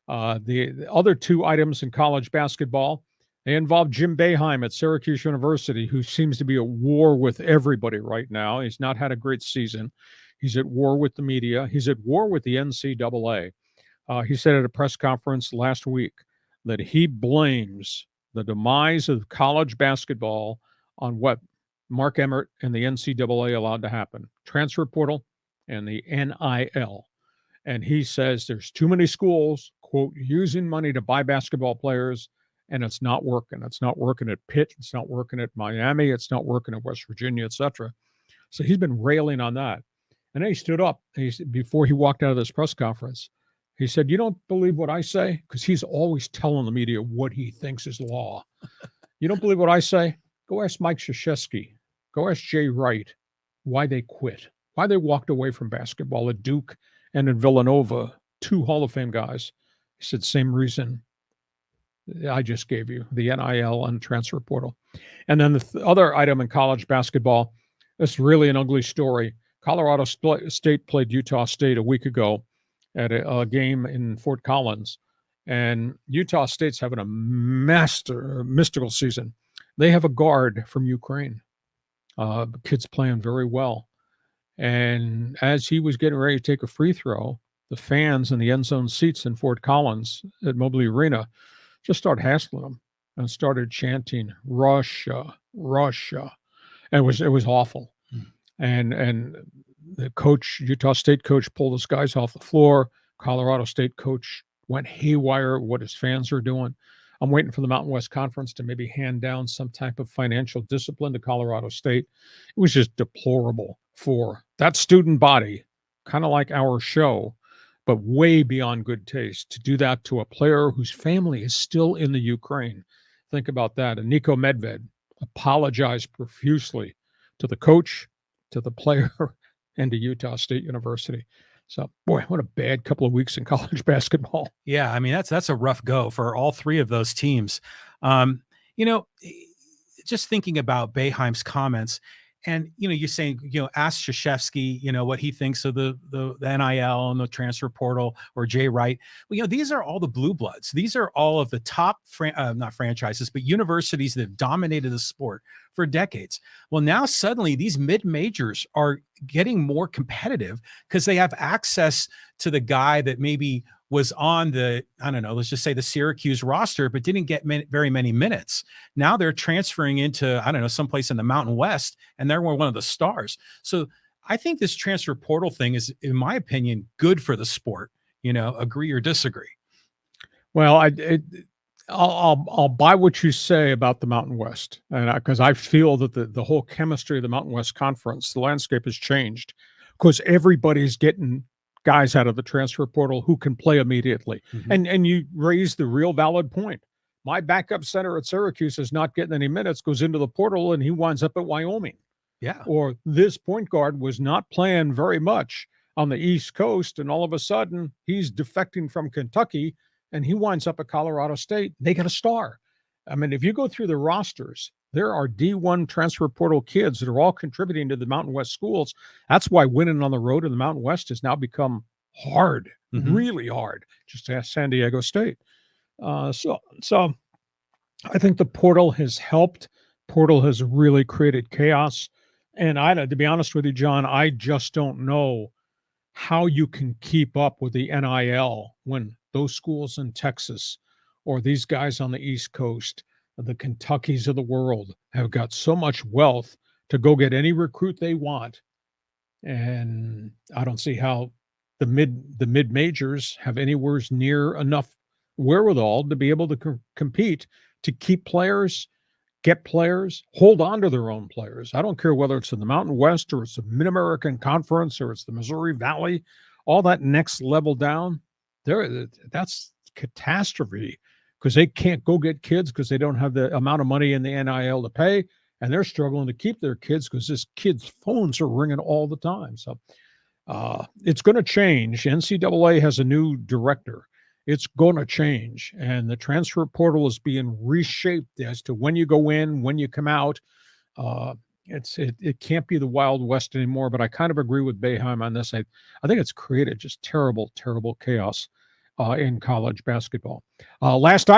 The other two items in college basketball, they involve Jim Boeheim at Syracuse University, who seems to be at war with everybody right now. He's not had a great season. He's at war with the media. He's at war with the NCAA. He said at a press conference last week that he blames the demise of college basketball on what Mark Emmert and the NCAA allowed to happen: transfer portal and the NIL. And he says there's too many schools, quote, using money to buy basketball players, and it's not working. It's not working at Pitt. It's not working at Miami. It's not working at West Virginia, et cetera. So he's been railing on that. And then he stood up before he walked out of this press conference. He said, "You don't believe what I say?" Because he's always telling the media what he thinks is law. "You don't believe what I say? Go ask Mike Krzyzewski. Go ask Jay Wright why they quit, why they walked away from basketball at Duke and in Villanova, two Hall of Fame guys." He said, same reason I just gave you, the NIL and transfer portal. And then the other item in college basketball, it's really an ugly story. Colorado State played Utah State a week ago at a game in Fort Collins, and Utah State's having a mystical season. They have a guard from Ukraine. The kid's playing very well. And as he was getting ready to take a free throw, the fans in the end zone seats in Fort Collins at Mobley Arena just started hassling him and started chanting "Russia, Russia." And it was awful. And the coach, Utah State coach, pulled his guys off the floor. Colorado State coach went haywire what his fans are doing. I'm waiting for the Mountain West Conference to maybe hand down some type of financial discipline to Colorado State. It was just deplorable for that student body, kind of like our show, but way beyond good taste to do that to a player whose family is still in the Ukraine. Think about that. And Nico Medved apologized profusely to the coach, to the player, and to Utah State University. So, boy, what a bad couple of weeks in college basketball. Yeah, I mean, that's a rough go for all three of those teams. You know, just thinking about Boeheim's comments, and you're saying, ask Krzyzewski, what he thinks of the NIL and the transfer portal, or Jay Wright. Well, these are all the blue bloods. These are all of the top, not franchises, but universities that have dominated the sport for decades. Well, now suddenly these mid-majors are getting more competitive because they have access to the guy that maybe was on the, I don't know, let's just say the Syracuse roster, but didn't get very many minutes. Now they're transferring into, I don't know, someplace in the Mountain West, and they're one of the stars. So I think this transfer portal thing is, in my opinion, good for the sport. Agree or disagree? Well, I'll buy what you say about the Mountain West, and because I feel that the whole chemistry of the Mountain West Conference, the landscape has changed because everybody's getting guys out of the transfer portal who can play immediately. Mm-hmm. And you raise the real valid point. My backup center at Syracuse is not getting any minutes, goes into the portal, and he winds up at Wyoming. Yeah. Or this point guard was not playing very much on the East Coast, and all of a sudden he's defecting from Kentucky, and he winds up at Colorado State. They got a star. I mean, if you go through the rosters, there are D1 transfer portal kids that are all contributing to the Mountain West schools. That's why winning on the road in the Mountain West has now become hard, really hard. Just ask San Diego State. So I think the portal has helped. Portal has really created chaos. And to be honest with you, John, I just don't know how you can keep up with the NIL when those schools in Texas or these guys on the East Coast, the Kentuckys of the world, have got so much wealth to go get any recruit they want. And I don't see how the mid majors have anywhere near enough wherewithal to be able to compete, to keep players, get players, hold on to their own players. I don't care whether it's in the Mountain West or it's the Mid-American Conference or it's the Missouri Valley, all that next level down there, that's catastrophe, because they can't go get kids because they don't have the amount of money in the NIL to pay, and they're struggling to keep their kids because this kids' phones are ringing all the time. So it's going to change. NCAA has a new director. It's going to change, and the transfer portal is being reshaped as to when you go in, when you come out. It can't be the Wild West anymore, but I kind of agree with Boeheim on this. I think it's created just terrible, terrible chaos. in college basketball. Last